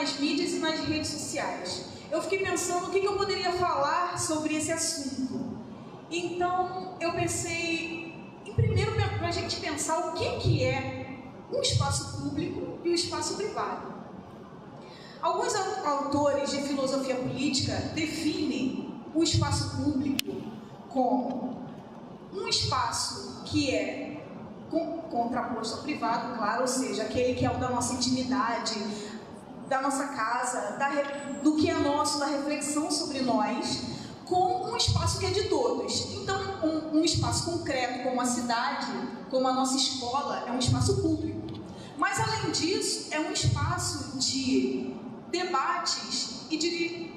nas mídias e nas redes sociais. Eu fiquei pensando o que eu poderia falar sobre esse assunto. Então, eu pensei, primeiro, para a gente pensar o que é um espaço público e o espaço privado. Alguns autores de filosofia política definem o espaço público como um espaço que é contraposto ao privado, claro, ou seja, aquele que é o da nossa intimidade, da nossa casa, do que é nosso, da reflexão sobre nós, com um espaço que é de todos. Então, um espaço concreto, como a cidade, como a nossa escola, é um espaço público. Mas, além disso, é um espaço de debates e de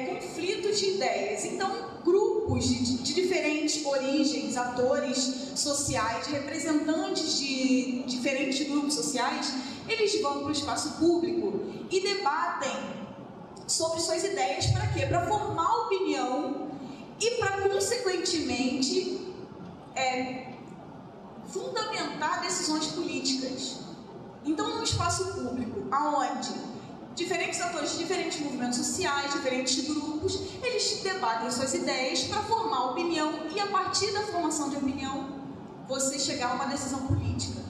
conflitos de ideias. Então, grupos de diferentes origens, atores sociais, representantes de diferentes grupos sociais, eles vão para o espaço público e debatem sobre suas ideias. Para quê? Para formar opinião e para, consequentemente, fundamentar decisões políticas. Então, no espaço público, aonde diferentes atores de diferentes movimentos sociais, diferentes grupos, eles debatem suas ideias para formar opinião e, a partir da formação de opinião, você chegar a uma decisão política.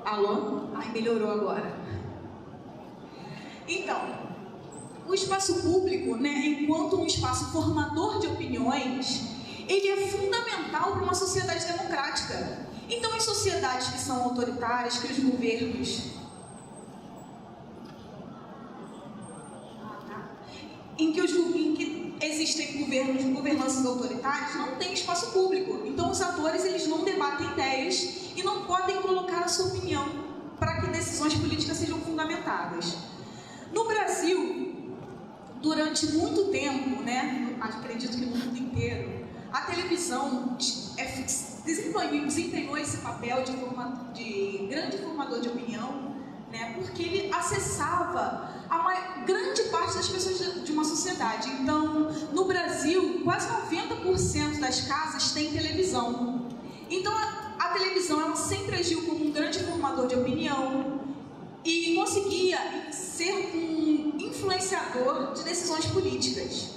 Alô? Ai, melhorou agora. Então, o espaço público, enquanto um espaço formador de opiniões, ele é fundamental para uma sociedade democrática. Então, em sociedades que são autoritárias, que os governos... Em que existem governanças autoritárias, não tem espaço público. Então, os atores, eles não debatem ideias e não podem colocar a sua opinião para que decisões políticas sejam fundamentadas. No Brasil, durante muito tempo, acredito que no mundo inteiro, a televisão desempenhou esse papel de grande formador de opinião, porque ele acessava a grande parte das pessoas de uma sociedade. Então, no Brasil, quase 90% das casas têm televisão. Então, a televisão ela sempre agiu como um grande formador de opinião e conseguia ser um influenciador de decisões políticas.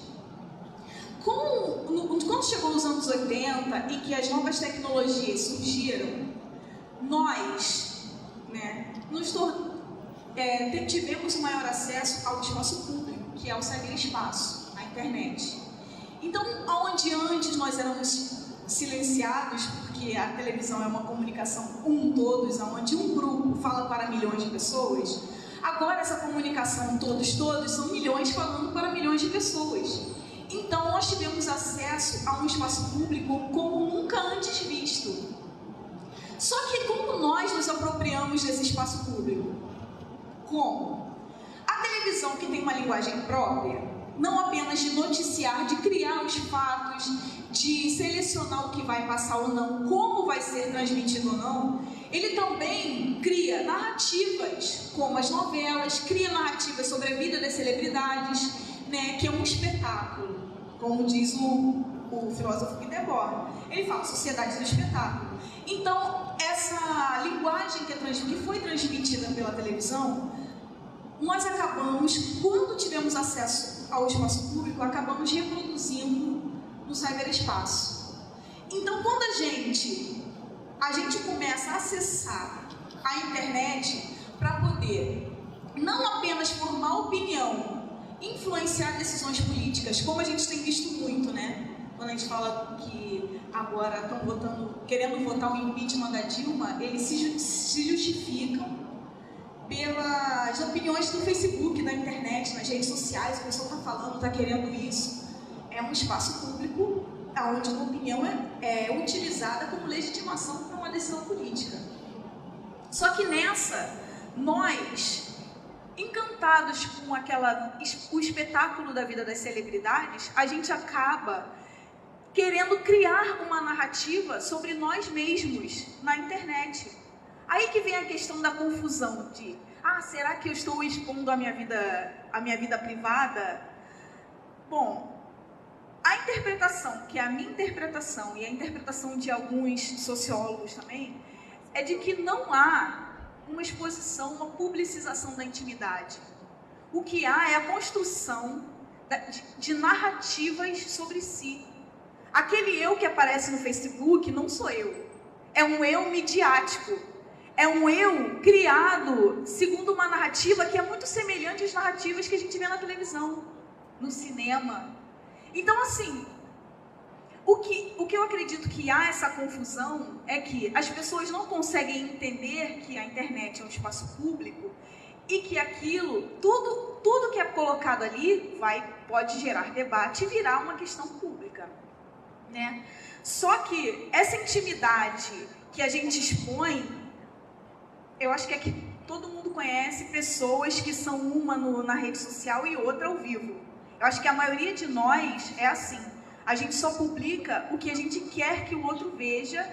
Quando chegou nos anos 80 e que as novas tecnologias surgiram, nós tivemos um maior acesso ao espaço público, que é o cyberespaço, a internet. Então, onde antes nós éramos silenciados, porque a televisão é uma comunicação todos, onde um grupo fala para milhões de pessoas, agora essa comunicação todos são milhões falando para milhões de pessoas. Então, nós tivemos acesso a um espaço público como nunca antes visto. Só que como nós nos apropriamos desse espaço público? Como? A televisão, que tem uma linguagem própria, não apenas de noticiar, de criar os fatos, de selecionar o que vai passar ou não, como vai ser transmitido ou não, ele também cria narrativas, como as novelas, cria narrativas sobre a vida das celebridades, que é um espetáculo, como diz o filósofo Guy. Ele fala sociedade do espetáculo. Então, essa linguagem que foi transmitida pela televisão, nós acabamos, quando tivemos acesso ao espaço público, acabamos reproduzindo no cyberespaço. Então, quando a gente começa a acessar a internet para poder não apenas formar opinião, influenciar decisões políticas, como a gente tem visto muito, Quando a gente fala que agora estão querendo votar o impeachment da Dilma, eles se justificam pelas opiniões do Facebook, da internet, nas redes sociais. A pessoa está falando, está querendo isso. É um espaço público onde a opinião é utilizada como legitimação para uma decisão política. Só que nós, encantados com o espetáculo da vida das celebridades, a gente acaba querendo criar uma narrativa sobre nós mesmos na internet. Aí que vem a questão da confusão de, será que eu estou expondo a minha vida privada? Bom, A interpretação, que é a minha interpretação e a interpretação de alguns sociólogos também, é de que não há uma exposição, uma publicização da intimidade. O que há é a construção de narrativas sobre si. Aquele eu que aparece no Facebook não sou eu. É um eu midiático. É um eu criado segundo uma narrativa que é muito semelhante às narrativas que a gente vê na televisão, no cinema. Então, assim, o que eu acredito que há essa confusão é que as pessoas não conseguem entender que a internet é um espaço público e que aquilo, tudo que é colocado ali pode gerar debate e virar uma questão pública, né? Só que essa intimidade que a gente expõe, eu acho que é que todo mundo conhece pessoas que são uma na rede social e outra ao vivo. Eu acho que a maioria de nós é assim. A gente só publica o que a gente quer que o outro veja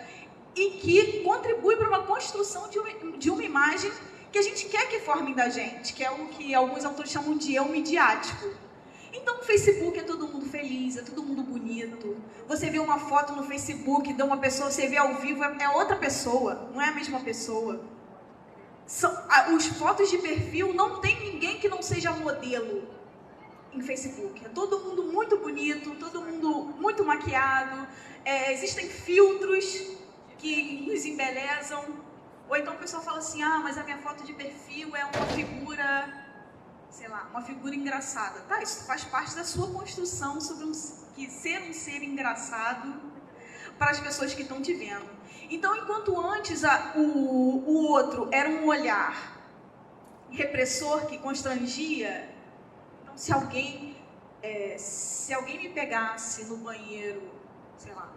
e que contribui para uma construção de uma imagem que a gente quer que formem da gente, que é o que alguns autores chamam de eu midiático. Então, no Facebook é todo mundo feliz, é todo mundo bonito. Você vê uma foto no Facebook de uma pessoa, você vê ao vivo, é outra pessoa, não é a mesma pessoa. Os fotos de perfil não tem ninguém que não seja modelo em Facebook. É todo mundo muito bonito, todo mundo muito maquiado, existem filtros que nos embelezam. Ou então o pessoal fala assim, mas a minha foto de perfil é uma figura, sei lá, uma figura engraçada. Tá, isso faz parte da sua construção sobre ser um ser engraçado para as pessoas que estão te vendo. Então, enquanto antes o outro era um olhar repressor que constrangia, então se alguém me pegasse no banheiro, sei lá,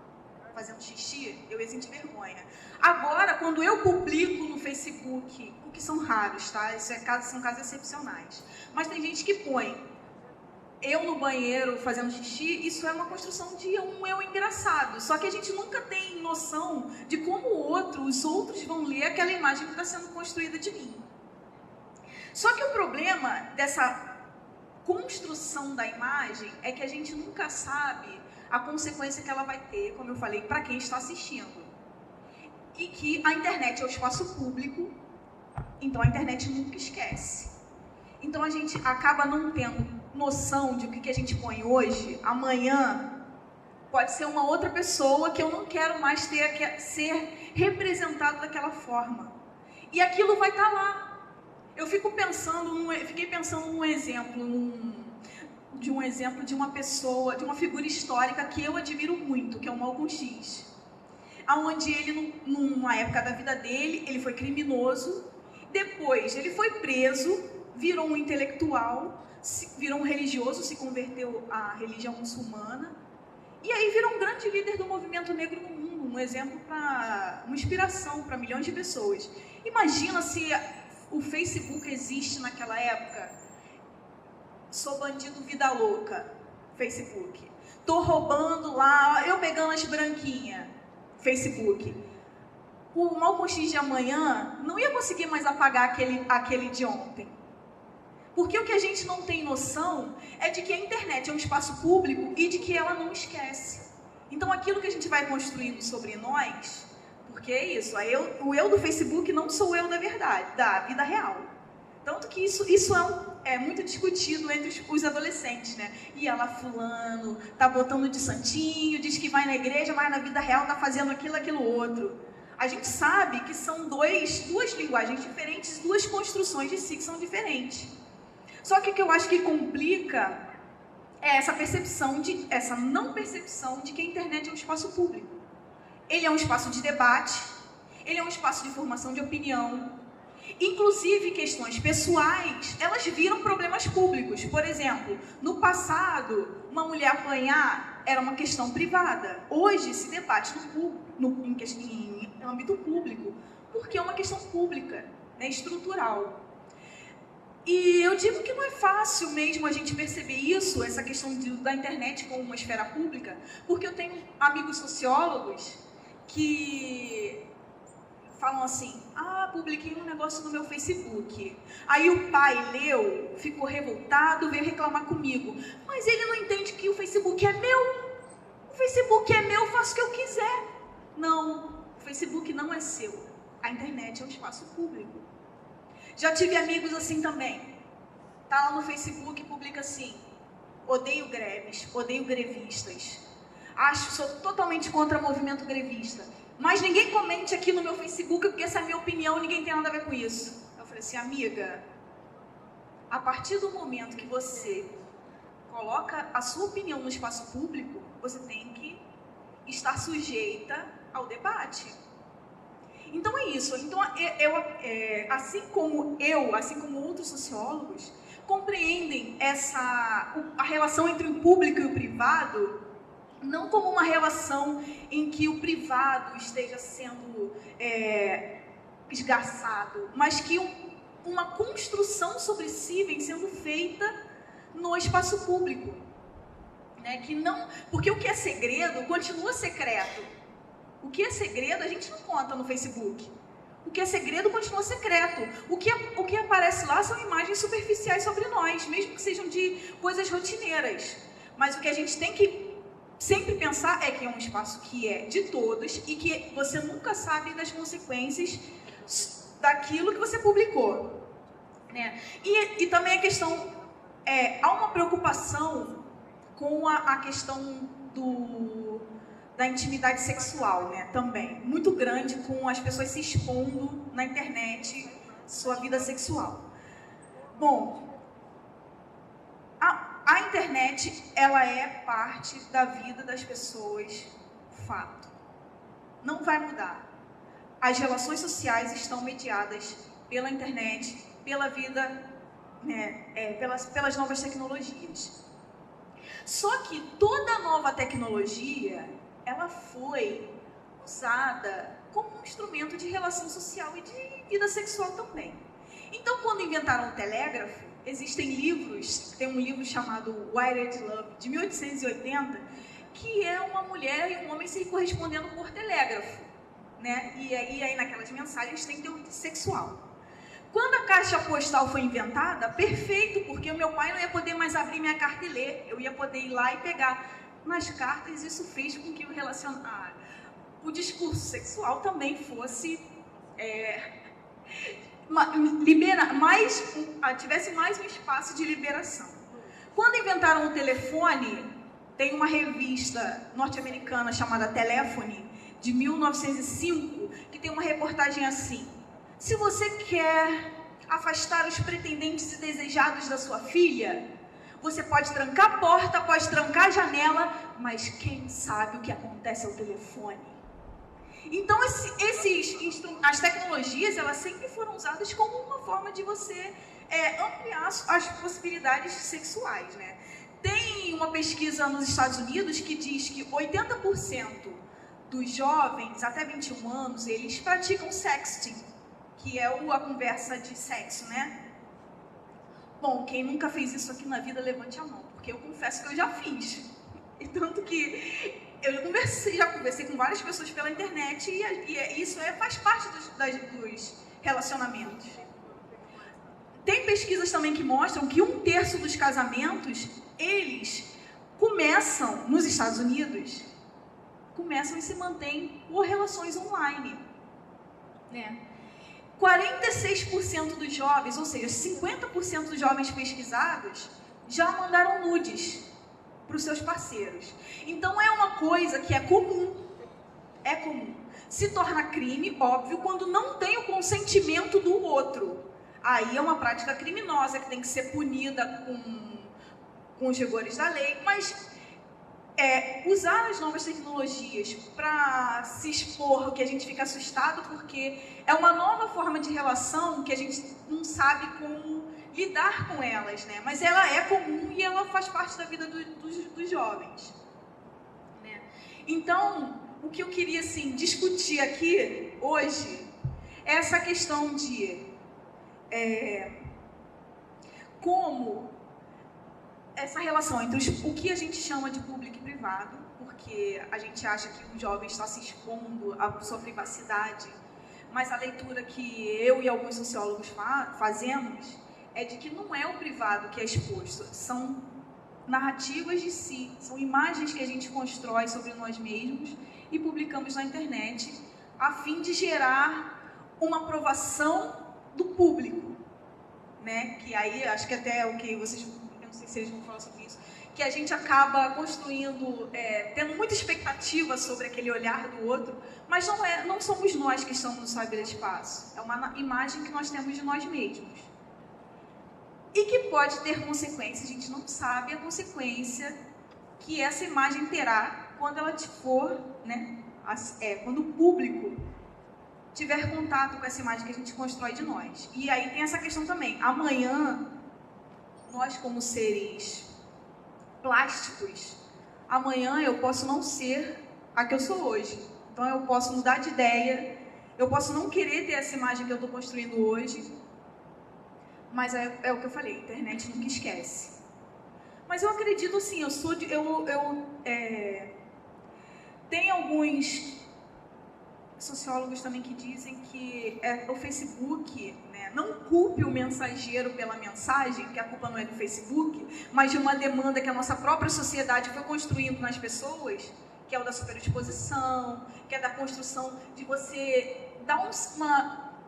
fazendo xixi, eu ia sentir vergonha. Agora, quando eu publico no Facebook, o que são raros, tá? São casos excepcionais. Mas tem gente que põe eu no banheiro fazendo xixi, isso é uma construção de um eu engraçado. Só que a gente nunca tem noção de como os outros vão ler aquela imagem que está sendo construída de mim. Só que o problema dessa construção da imagem é que a gente nunca sabe a consequência que ela vai ter, como eu falei, para quem está assistindo. E que a internet é o espaço público, então a internet nunca esquece. Então a gente acaba não tendo noção de o que a gente põe hoje, amanhã pode ser uma outra pessoa que eu não quero mais ser representado daquela forma. E aquilo vai estar lá. Eu fiquei pensando num exemplo, de uma pessoa, de uma figura histórica que eu admiro muito, que é o Malcolm X. Onde ele, numa época da vida dele, ele foi criminoso, depois ele foi preso, virou um intelectual, virou um religioso, se converteu à religião muçulmana, e aí virou um grande líder do movimento negro no mundo, um exemplo, uma inspiração para milhões de pessoas. Imagina se o Facebook existe naquela época. Sou bandido vida louca, Facebook. Tô roubando lá, eu pegando as branquinhas, Facebook. O Malcolm X de amanhã não ia conseguir mais apagar aquele de ontem. Porque o que a gente não tem noção é de que a internet é um espaço público e de que ela não esquece. Então aquilo que a gente vai construindo sobre nós, porque é isso, o eu do Facebook não sou eu da verdade, da vida real. Tanto que isso é muito discutido entre os adolescentes, né? E ela fulano, tá botando de santinho, diz que vai na igreja, mas na vida real tá fazendo aquilo outro. A gente sabe que são duas linguagens diferentes, duas construções de si que são diferentes. Só que o que eu acho que complica é essa não percepção de que a internet é um espaço público. Ele é um espaço de debate, ele é um espaço de formação de opinião. Inclusive, questões pessoais, elas viram problemas públicos. Por exemplo, no passado, uma mulher apanhar era uma questão privada. Hoje, se debate em âmbito público, porque é uma questão pública, né, estrutural. E eu digo que não é fácil mesmo a gente perceber isso, essa questão da internet como uma esfera pública, porque eu tenho amigos sociólogos que falam assim, publiquei um negócio no meu Facebook. Aí o pai leu, ficou revoltado, veio reclamar comigo. Mas ele não entende que o Facebook é meu. Facebook é meu, eu faço o que eu quiser. Não, o Facebook não é seu. A internet é um espaço público. Já tive amigos assim também. Tá lá no Facebook e publica assim: odeio greves, odeio grevistas. Sou totalmente contra o movimento grevista. Mas ninguém comente aqui no meu Facebook, porque essa é a minha opinião, ninguém tem nada a ver com isso. Eu falei assim: amiga, a partir do momento que você coloca a sua opinião no espaço público, você tem que estar sujeita ao debate. Então é isso. Então, assim como outros sociólogos, compreendem a relação entre o público e o privado não como uma relação em que o privado esteja sendo esgarçado, mas que uma construção sobre si vem sendo feita no espaço público, né? Porque o que é segredo continua secreto. O que é segredo a gente não conta no Facebook. O que é segredo continua secreto. O que aparece lá são imagens superficiais sobre nós, mesmo que sejam de coisas rotineiras. Mas o que a gente tem que sempre pensar é que é um espaço que é de todos e que você nunca sabe das consequências daquilo que você publicou, né? E também a questão, há uma preocupação com a questão da intimidade sexual, né? Também, muito grande, com as pessoas se expondo na internet sua vida sexual. Bom, a internet, ela é parte da vida das pessoas, fato. Não vai mudar. As relações sociais estão mediadas pela internet, pela vida, né, pelas novas tecnologias. Só que toda nova tecnologia, ela foi usada como um instrumento de relação social e de vida sexual também. Então, quando inventaram o telégrafo, existem livros, tem um livro chamado Wired Love, de 1880, que é uma mulher e um homem se correspondendo por telégrafo, né? E aí naquelas mensagens tem teor sexual. Quando a caixa postal foi inventada, perfeito, porque o meu pai não ia poder mais abrir minha carta e ler, eu ia poder ir lá e pegar. Nas cartas, isso fez com que o discurso sexual também fosse tivesse mais um espaço de liberação. Quando inventaram o telefone, tem uma revista norte-americana chamada Telephone, de 1905, que tem uma reportagem assim: se você quer afastar os pretendentes indesejados da sua filha, você pode trancar a porta, pode trancar a janela, mas quem sabe o que acontece ao telefone? Então, as tecnologias, elas sempre foram usadas como uma forma de você ampliar as possibilidades sexuais, né? Tem uma pesquisa nos Estados Unidos que diz que 80% dos jovens até 21 anos, eles praticam sexting, que é a conversa de sexo, né? Bom, quem nunca fez isso aqui na vida, levante a mão, porque eu confesso que eu já fiz. E tanto que eu já conversei com várias pessoas pela internet e isso faz parte dos relacionamentos. Tem pesquisas também que mostram que 1/3 dos casamentos, eles começam, nos Estados Unidos, e se mantêm por relações online, né? 46% dos jovens, ou seja, 50% dos jovens pesquisados, já mandaram nudes para os seus parceiros. Então é uma coisa que é comum. Se torna crime, óbvio, quando não tem o consentimento do outro. Aí é uma prática criminosa que tem que ser punida com os rigores da lei, mas usar as novas tecnologias para se expor, que a gente fica assustado, porque é uma nova forma de relação que a gente não sabe como lidar com elas, né? Mas ela é comum e ela faz parte da vida dos jovens, né? Então, o que eu queria assim, discutir aqui hoje é essa questão de como essa relação entre o que a gente chama de público e privado, porque a gente acha que o jovem está se expondo à sua privacidade, mas a leitura que eu e alguns sociólogos fazemos é de que não é o privado que é exposto, são narrativas de si, são imagens que a gente constrói sobre nós mesmos e publicamos na internet, a fim de gerar uma aprovação do público, né? Que aí, acho que até o que vocês, eu não sei se eles vão falar sobre isso, que a gente acaba construindo, tendo muita expectativa sobre aquele olhar do outro, mas não somos nós que estamos no cyberespaço, é uma imagem que nós temos de nós mesmos. E que pode ter consequência, a gente não sabe a consequência que essa imagem terá quando ela for, né, quando o público tiver contato com essa imagem que a gente constrói de nós. E aí tem essa questão também, amanhã, nós como seres plásticos, amanhã eu posso não ser a que eu sou hoje. Então eu posso mudar de ideia, eu posso não querer ter essa imagem que eu estou construindo hoje, mas é o que eu falei, a internet nunca esquece. Mas eu acredito assim, tem alguns sociólogos também que dizem que o Facebook, né, não culpe o mensageiro pela mensagem, que a culpa não é do Facebook, mas de uma demanda que a nossa própria sociedade foi construindo nas pessoas, que é o da superexposição, que é da construção de você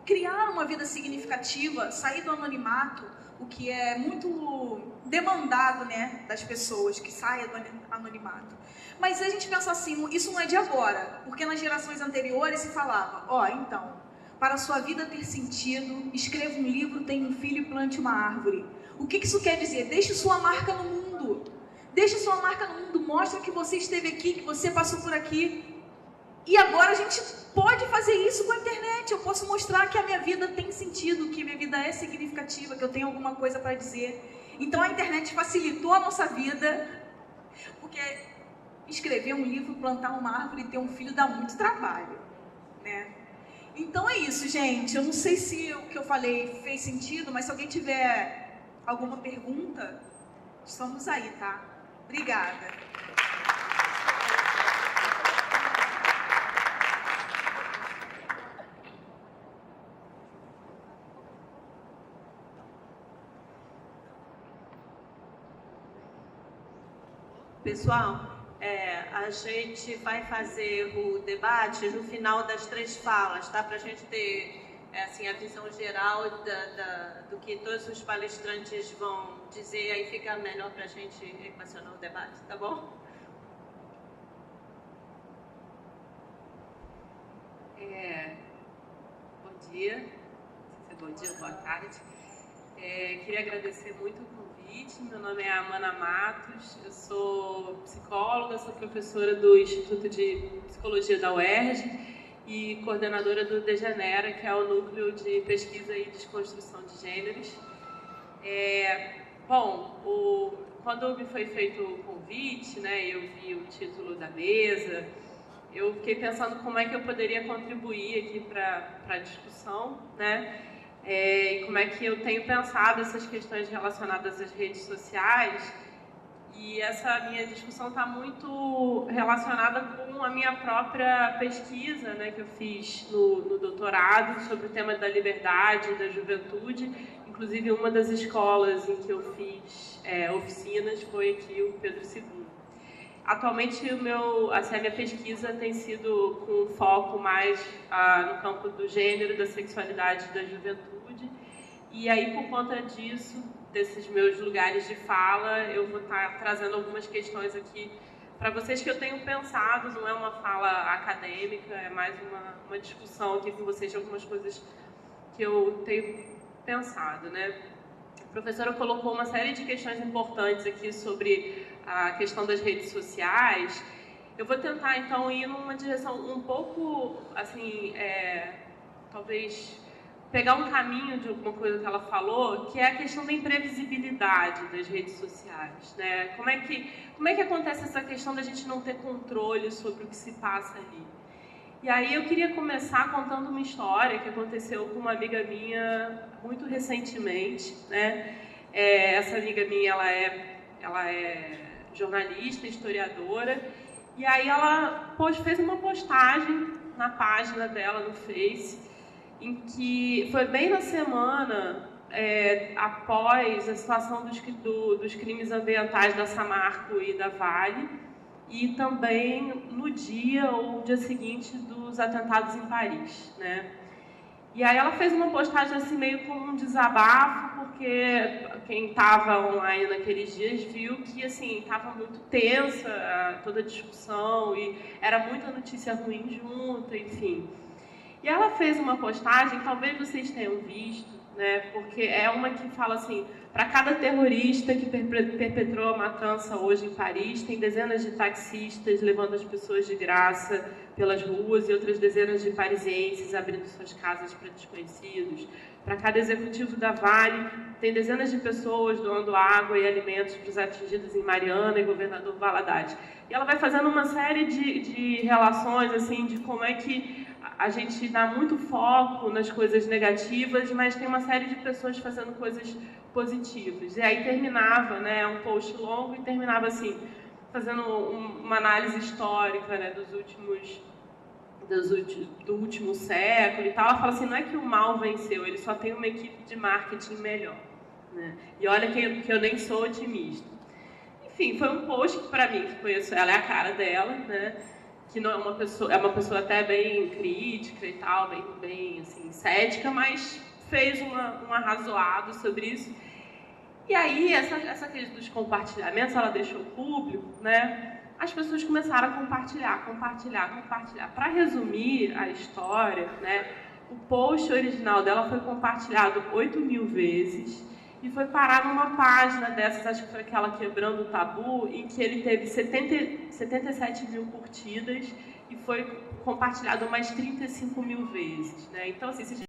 criar uma vida significativa, sair do anonimato, o que é muito demandado, né, das pessoas, que saia do anonimato. Mas a gente pensa assim, isso não é de agora, porque nas gerações anteriores se falava, então, para a sua vida ter sentido, escreva um livro, tenha um filho e plante uma árvore. O que isso quer dizer? Deixe sua marca no mundo. Deixe sua marca no mundo, mostra que você esteve aqui, que você passou por aqui. E agora a gente pode fazer isso com a internet. Eu posso mostrar que a minha vida tem sentido, que minha vida é significativa, que eu tenho alguma coisa para dizer. Então a internet facilitou a nossa vida, porque escrever um livro, plantar uma árvore e ter um filho dá muito trabalho, né? Então é isso, gente. Eu não sei se o que eu falei fez sentido, mas se alguém tiver alguma pergunta, estamos aí, tá? Obrigada. Pessoal, a gente vai fazer o debate no final das 3 falas, tá? Para a gente ter assim, a visão geral do que todos os palestrantes vão dizer, aí fica melhor para a gente equacionar o debate, tá bom? Bom dia, não sei se é bom dia ou boa tarde. Queria agradecer muito o convite. Meu nome é Amana Matos, eu sou psicóloga, sou professora do Instituto de Psicologia da UERJ e coordenadora do Degenera, que é o Núcleo de Pesquisa e Desconstrução de Gêneros. Quando me foi feito o convite, né, eu vi o título da mesa, eu fiquei pensando como é que eu poderia contribuir aqui para a discussão, né? E como é que eu tenho pensado essas questões relacionadas às redes sociais, e essa minha discussão está muito relacionada com a minha própria pesquisa, né, que eu fiz no doutorado sobre o tema da liberdade e da juventude. Inclusive, uma das escolas em que eu fiz oficinas foi aqui o Pedro II. Atualmente, a minha pesquisa tem sido com foco mais no campo do gênero, da sexualidade e da juventude. E aí, por conta disso, desses meus lugares de fala, eu vou estar trazendo algumas questões aqui para vocês que eu tenho pensado. Não é uma fala acadêmica, é mais uma discussão aqui com vocês de algumas coisas que eu tenho pensado, né? A professora colocou uma série de questões importantes aqui sobre a questão das redes sociais. Eu vou tentar, então, ir numa direção um pouco, assim, talvez pegar um caminho de alguma coisa que ela falou, que é a questão da imprevisibilidade das redes sociais, né? Como é que acontece essa questão da gente não ter controle sobre o que se passa ali? E aí eu queria começar contando uma história que aconteceu com uma amiga minha muito recentemente, né? Essa amiga minha, ela é jornalista, historiadora, e aí ela fez uma postagem na página dela no Face, em que foi bem na semana após a situação dos crimes ambientais da Samarco e da Vale, e também no dia ou dia seguinte dos atentados em Paris, né? E aí ela fez uma postagem assim meio como um desabafo, porque quem estava online naqueles dias viu que assim estava muito tensa toda a discussão e era muita notícia ruim junto, enfim. E ela fez uma postagem, talvez vocês tenham visto, né? Porque é uma que fala assim: para cada terrorista que perpetrou a matança hoje em Paris, tem dezenas de taxistas levando as pessoas de graça pelas ruas e outras dezenas de parisienses abrindo suas casas para desconhecidos. Para cada executivo da Vale, tem dezenas de pessoas doando água e alimentos para os atingidos em Mariana e Governador Valadares. E ela vai fazendo uma série de relações, assim, de como é que a gente dá muito foco nas coisas negativas, mas tem uma série de pessoas fazendo coisas positivas. E aí terminava, né, um post longo e terminava assim, fazendo uma análise histórica, né, do último século e tal. Ela fala assim: não é que o mal venceu, ele só tem uma equipe de marketing melhor, né? E olha que eu nem sou otimista. Enfim, foi um post que, para mim, que conheço ela, é a cara dela, né? Que não é uma pessoa até bem crítica e tal, bem assim, cética, mas fez um arrazoado sobre isso. E aí, essa questão dos compartilhamentos, ela deixou público, né? As pessoas começaram a compartilhar. Para resumir a história, né? O post original dela foi compartilhado 8.000 vezes e foi parar numa página dessas, acho que foi aquela Quebrando o Tabu, em que ele teve 77.000 curtidas e foi compartilhado mais 35.000 vezes, né? Então, assim,